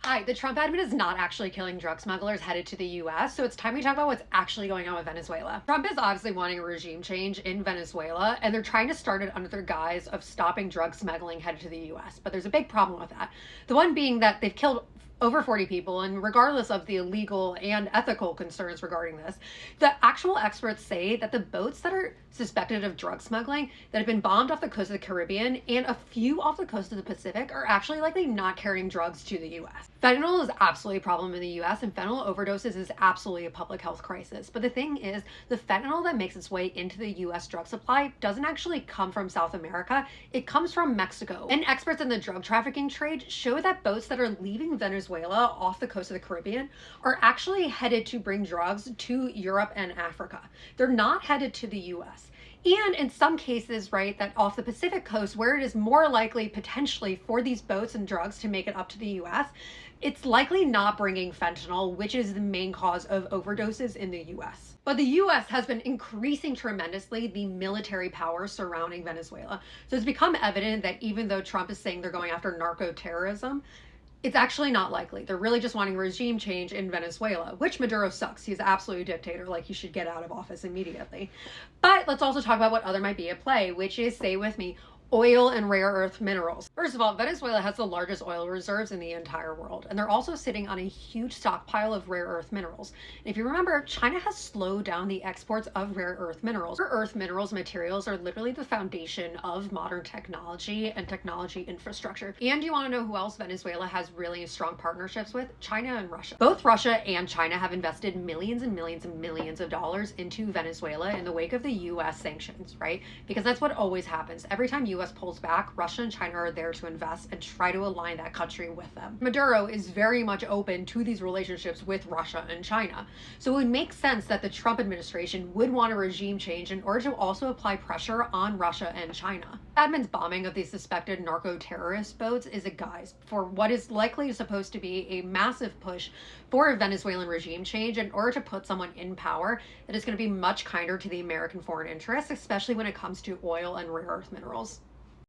Hi, the Trump admin is not actually killing drug smugglers headed to the US, so it's time we talk about what's actually going on with Venezuela. Trump is obviously wanting a regime change in Venezuela, and they're trying to start it under their guise of stopping drug smuggling headed to the US. But there's a big problem with that. The one being that they've killed over 40 people, and regardless of the legal and ethical concerns regarding this, the actual experts say that the boats that are suspected of drug smuggling that have been bombed off the coast of the Caribbean and a few off the coast of the Pacific are actually likely not carrying drugs to the US. Fentanyl is absolutely a problem in the US, and fentanyl overdoses is absolutely a public health crisis. But the thing is, the fentanyl that makes its way into the US drug supply doesn't actually come from South America, it comes from Mexico. And experts in the drug trafficking trade show that boats that are leaving Venezuela off the coast of the Caribbean are actually headed to bring drugs to Europe and Africa. They're not headed to the US. And in some cases, right, that off the Pacific coast, where it is more likely potentially for these boats and drugs to make it up to the US, it's likely not bringing fentanyl, which is the main cause of overdoses in the US. But the US has been increasing tremendously the military power surrounding Venezuela. So it's become evident that even though Trump is saying they're going after narco-terrorism, it's actually not likely. They're really just wanting regime change in Venezuela, which Maduro sucks. He's absolutely a dictator. Like, he should get out of office immediately. But let's also talk about what other might be at play, which is, say with me, oil and rare earth minerals. First of all, Venezuela has the largest oil reserves in the entire world, and they're also sitting on a huge stockpile of rare earth minerals. And if you remember, China has slowed down the exports of rare earth minerals. Rare earth minerals materials are literally the foundation of modern technology and technology infrastructure. And you want to know who else Venezuela has really strong partnerships with? China and Russia. Both Russia and China have invested millions and millions and millions of dollars into Venezuela in the wake of the US sanctions, right? Because that's what always happens. Every time US pulls back, Russia and China are there to invest and try to align that country with them. Maduro is very much open to these relationships with Russia and China. So it would make sense that the Trump administration would want a regime change in order to also apply pressure on Russia and China. Admin's bombing of these suspected narco-terrorist boats is a guise for what is likely supposed to be a massive push for a Venezuelan regime change in order to put someone in power that is going to be much kinder to the American foreign interests, especially when it comes to oil and rare earth minerals.